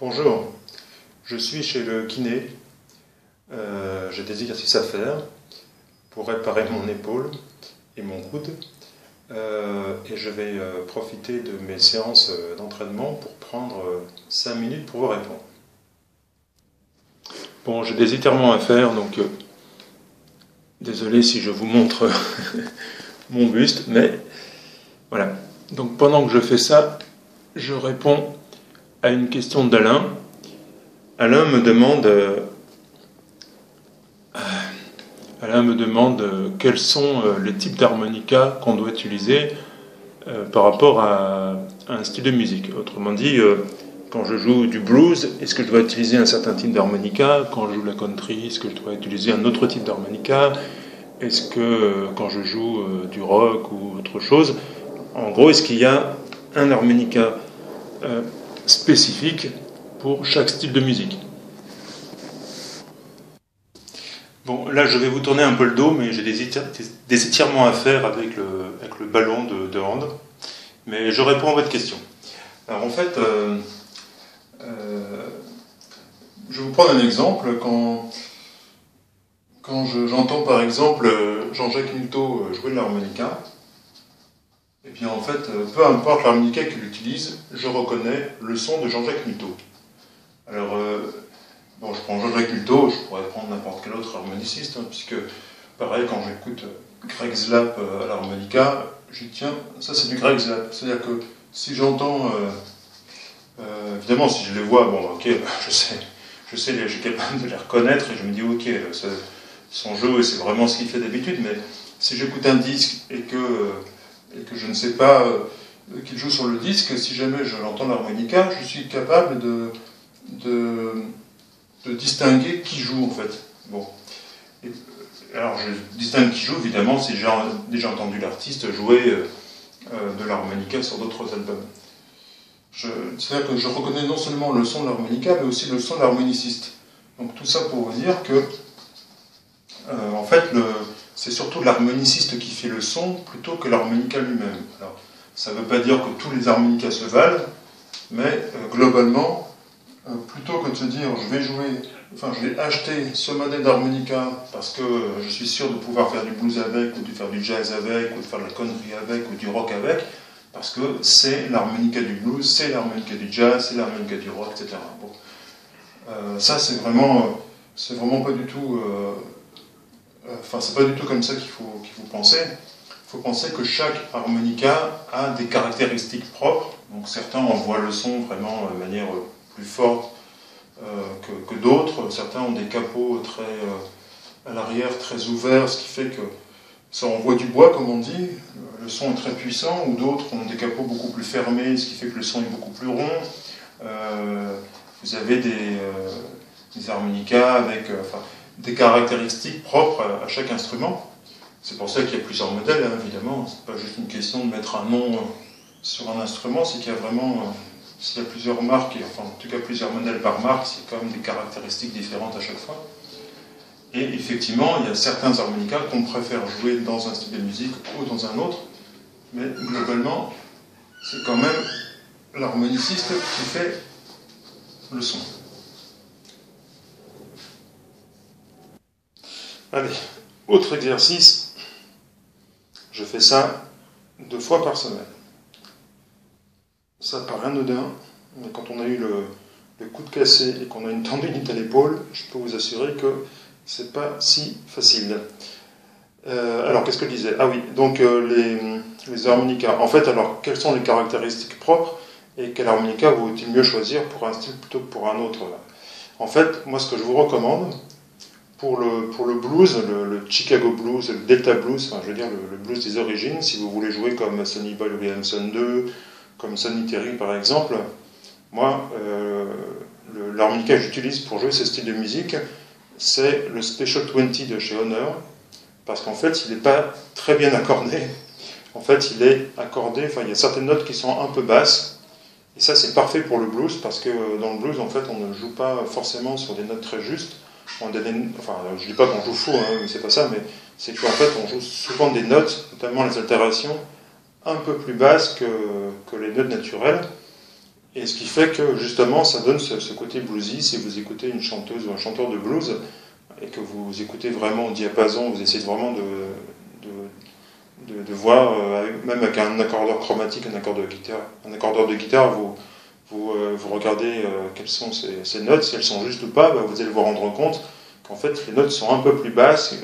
Bonjour, je suis chez le kiné. J'ai des exercices à faire pour réparer mon épaule et mon coude. Et je vais profiter de mes séances d'entraînement pour prendre 5 minutes pour vous répondre. Bon, j'ai des étirements à faire, donc désolé si je vous montre mon buste, mais voilà. Donc pendant que je fais ça, je réponds à une question d'Alain. Alain me demande quels sont les types d'harmonica qu'on doit utiliser par rapport à un style de musique. Autrement dit, quand je joue du blues, est-ce que je dois utiliser un certain type d'harmonica? Quand je joue la country, est-ce que je dois utiliser un autre type d'harmonica? Est-ce que quand je joue du rock ou autre chose, en gros, est-ce qu'il y a un harmonica spécifique pour chaque style de musique? Bon, là je vais vous tourner un peu le dos, mais j'ai des étirements à faire avec le ballon de hand. Mais je réponds à votre question. Alors en fait, je vais vous prendre un exemple. Quand j'entends par exemple Jean-Jacques Milteau jouer de l'harmonica, et bien en fait, peu importe l'harmonica qu'il utilise, je reconnais le son de Jean-Jacques Milteau. Alors, bon, je prends Jean-Jacques Milteau, je pourrais prendre n'importe quel autre harmoniciste, hein, puisque pareil, quand j'écoute Greg Slap à l'harmonica, je dis tiens, ça c'est du Greg Slap. C'est-à-dire que si j'entends, évidemment, si je les vois, bon, ok, je sais, je suis capable de les reconnaître et je me dis ok, son jeu, c'est vraiment ce qu'il fait d'habitude, mais si j'écoute un disque et que je ne sais pas qu'il joue sur le disque, si jamais je l'entends l'harmonica, je suis capable de distinguer qui joue en fait. Bon. Alors je distingue qui joue évidemment si j'ai déjà entendu l'artiste jouer de l'harmonica sur d'autres albums. C'est-à-dire que je reconnais non seulement le son de l'harmonica, mais aussi le son de l'harmoniciste. Donc tout ça pour vous dire que en fait c'est surtout l'harmoniciste qui fait le son plutôt que l'harmonica lui-même. Alors ça ne veut pas dire que tous les harmonicas se valent, mais globalement, plutôt que de se dire je vais acheter ce modèle d'harmonica parce que je suis sûr de pouvoir faire du blues avec, ou de faire du jazz avec, ou de faire de la country avec, ou du rock avec, parce que c'est l'harmonica du blues, c'est l'harmonica du jazz, c'est l'harmonica du rock, etc. Bon. Ça c'est vraiment pas du tout, c'est pas du tout comme ça qu'il faut penser. Il faut penser que chaque harmonica a des caractéristiques propres. Donc certains envoient le son vraiment de manière plus forte que d'autres. Certains ont des capots à l'arrière très ouverts, ce qui fait que ça envoie du bois, comme on dit. Le son est très puissant, ou d'autres ont des capots beaucoup plus fermés, ce qui fait que le son est beaucoup plus rond. Vous avez des harmonicas avec des caractéristiques propres à chaque instrument. C'est pour ça qu'il y a plusieurs modèles, hein, évidemment. C'est pas juste une question de mettre un nom sur un instrument, c'est qu'il y a vraiment... S'il y a plusieurs marques, enfin en tout cas plusieurs modèles par marque, c'est quand même des caractéristiques différentes à chaque fois. Et effectivement, il y a certains harmonicas qu'on préfère jouer dans un style de musique ou dans un autre, mais globalement, c'est quand même l'harmoniciste qui fait le son. Allez, autre exercice, je fais ça 2 fois par semaine. Ça paraît anodin, mais quand on a eu le coude cassé et qu'on a une tendinite à l'épaule, je peux vous assurer que c'est pas si facile. Alors, qu'est-ce que je disais? Ah oui, donc les harmonicas. En fait, alors, quelles sont les caractéristiques propres et quel harmonica vaut-il mieux choisir pour un style plutôt que pour un autre? En fait, moi, ce que je vous recommande, pour le blues, le Chicago blues, le Delta blues, enfin, je veux dire le blues des origines, si vous voulez jouer comme Sonny Boy Williamson II, comme Sonny Terry par exemple, moi, l'harmonica que j'utilise pour jouer ce style de musique, c'est le Special 20 de chez Honor, parce qu'en fait, il n'est pas très bien accordé. En fait, il est accordé, enfin, il y a certaines notes qui sont un peu basses, et ça, c'est parfait pour le blues, parce que dans le blues, en fait, on ne joue pas forcément sur des notes très justes. Je ne dis pas qu'on joue faux, hein, mais c'est pas ça, mais c'est qu'en fait, on joue souvent des notes, notamment les altérations, un peu plus basses que les notes naturelles. Et ce qui fait que justement ça donne ce côté bluesy. Si vous écoutez une chanteuse ou un chanteur de blues et que vous écoutez vraiment au diapason, vous essayez vraiment de voir, même avec un accordeur chromatique, un accordeur de guitare, vous regardez quelles sont ces notes, si elles sont justes ou pas, vous allez vous rendre compte qu'en fait les notes sont un peu plus basses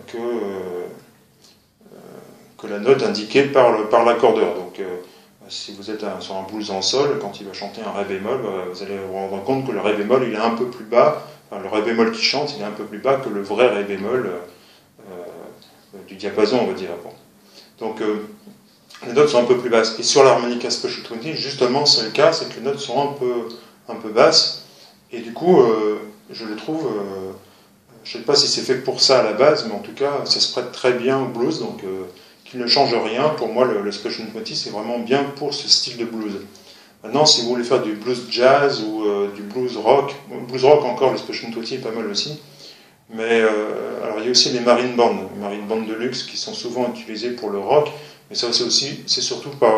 que la note indiquée par l'accordeur. Donc si vous êtes sur un blues en sol, quand il va chanter un ré bémol, vous allez vous rendre compte que le ré bémol il est un peu plus bas, enfin, le ré bémol qui chante il est un peu plus bas que le vrai ré bémol du diapason, on va dire. Bon. Donc les notes sont un peu plus basses. Et sur l'harmonica Special 20, justement c'est le cas, c'est que les notes sont un peu basses, et du coup je les trouve, je ne sais pas si c'est fait pour ça à la base, mais en tout cas ça se prête très bien au blues, donc qu'il ne change rien. Pour moi le Special 20 c'est vraiment bien pour ce style de blues. Maintenant si vous voulez faire du blues jazz ou du blues rock encore, le Special 20 est pas mal aussi. Mais alors il y a aussi les marine bands de luxe qui sont souvent utilisées pour le rock, mais ça c'est surtout par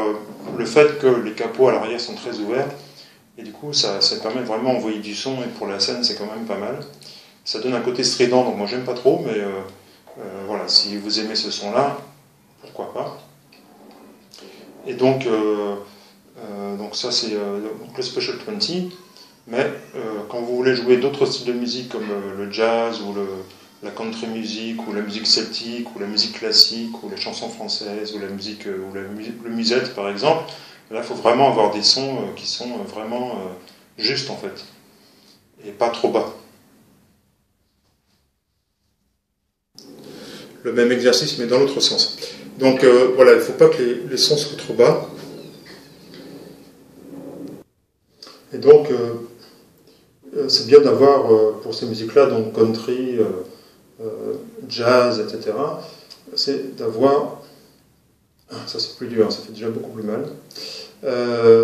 le fait que les capots à l'arrière sont très ouverts, et du coup ça permet vraiment d'envoyer du son, et pour la scène c'est quand même pas mal. Ça donne un côté strident, donc moi j'aime pas trop, mais voilà, si vous aimez ce son-là, pourquoi pas. Et donc ça c'est le Special 20. Mais quand vous voulez jouer d'autres styles de musique comme le jazz ou la country music ou la musique celtique ou la musique classique ou les chansons françaises ou la musique le musette par exemple, là il faut vraiment avoir des sons qui sont vraiment justes en fait et pas trop bas. Le même exercice mais dans l'autre sens. Donc voilà, il ne faut pas que les sons soient trop bas. Et donc c'est bien d'avoir pour ces musiques-là, donc country, jazz, etc., c'est d'avoir, ça c'est plus dur, ça fait déjà beaucoup plus mal,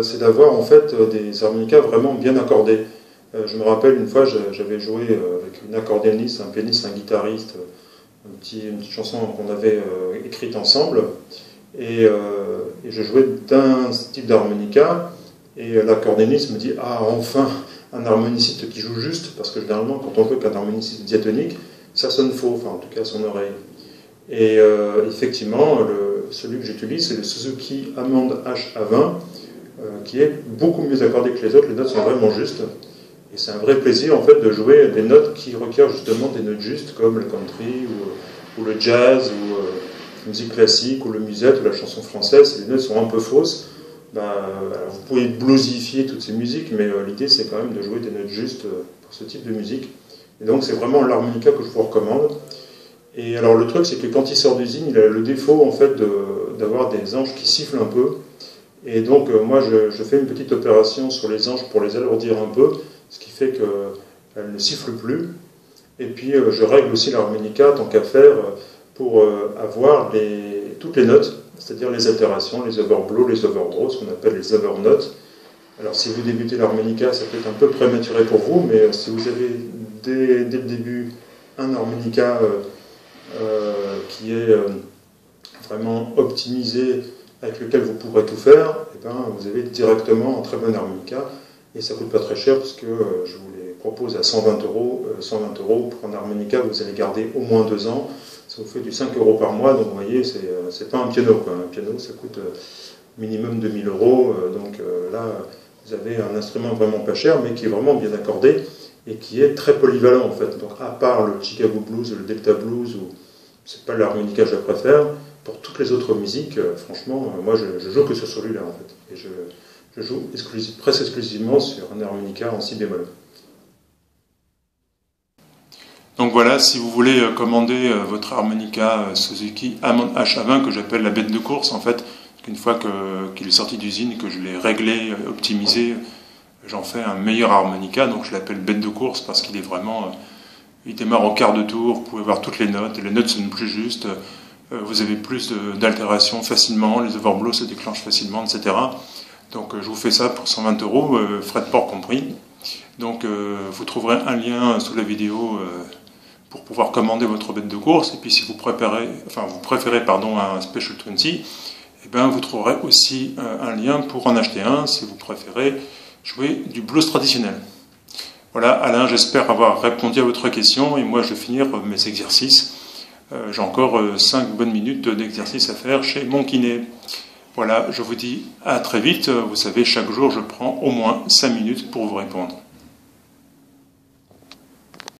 c'est d'avoir en fait des harmonicas vraiment bien accordés. Je me rappelle une fois, j'avais joué avec une accordéoniste, un pianiste, un guitariste, une petite chanson qu'on avait écrite ensemble, et je jouais d'un type d'harmonica, et l'accordéoniste me dit « Ah, enfin !» un harmoniciste qui joue juste, parce que généralement, quand on veut qu'un harmoniciste diatonique, ça sonne faux, enfin en tout cas à son oreille. Et effectivement, celui que j'utilise, c'est le Suzuki Hammond HA20, qui est beaucoup mieux accordé que les autres. Les notes sont vraiment justes, et c'est un vrai plaisir en fait de jouer des notes qui requièrent justement des notes justes, comme le country ou le jazz ou la musique classique ou le musette ou la chanson française. Les notes sont un peu fausses. Alors vous pouvez bluesifier toutes ces musiques, mais l'idée c'est quand même de jouer des notes justes pour ce type de musique. Et donc c'est vraiment l'harmonica que je vous recommande. Et alors le truc c'est que quand il sort d'usine, il a le défaut en fait d'avoir des anges qui sifflent un peu. Et donc moi je fais une petite opération sur les anges pour les alourdir un peu, ce qui fait qu'elles ne sifflent plus. Et puis je règle aussi l'harmonica tant qu'à faire pour avoir toutes les notes, c'est-à-dire les altérations, les overblows, les overdraws, ce qu'on appelle les overnotes. Alors si vous débutez l'harmonica, ça peut être un peu prématuré pour vous, mais si vous avez dès le début un harmonica qui est vraiment optimisé, avec lequel vous pourrez tout faire, et vous avez directement un très bon harmonica, et ça ne coûte pas très cher, parce que je vous les propose à 120 €. 120 € pour un harmonica, vous allez garder au moins 2 ans. Ça vous fait du 5 € par mois, donc vous voyez, c'est pas un piano, quoi. Un piano, ça coûte minimum 2000 €, donc là, vous avez un instrument vraiment pas cher, mais qui est vraiment bien accordé, et qui est très polyvalent, en fait. Donc, à part le Chicago Blues, le Delta Blues, c'est pas l'harmonica que je préfère, pour toutes les autres musiques, franchement, moi, je joue que sur celui-là, en fait. Et je joue presque exclusivement sur un harmonica en si bémol. Donc voilà, si vous voulez commander votre harmonica Suzuki Hammond HA20, que j'appelle la bête de course, en fait, une fois qu'il est sorti d'usine et que je l'ai réglé, optimisé, j'en fais un meilleur harmonica, donc je l'appelle bête de course parce qu'il est vraiment, il démarre au quart de tour, vous pouvez voir toutes les notes sonnent plus justes, vous avez plus d'altérations facilement, les overblows se déclenchent facilement, etc. Donc je vous fais ça pour 120 €, frais de port compris. Donc vous trouverez un lien sous la vidéo pour pouvoir commander votre bête de course, et puis si vous préférez un Special 20, eh bien, vous trouverez aussi un lien pour en acheter un si vous préférez jouer du blues traditionnel. Voilà, Alain, j'espère avoir répondu à votre question et moi je vais finir mes exercices. J'ai encore 5 bonnes minutes d'exercice à faire chez mon kiné. Voilà, je vous dis à très vite. Vous savez, chaque jour je prends au moins 5 minutes pour vous répondre.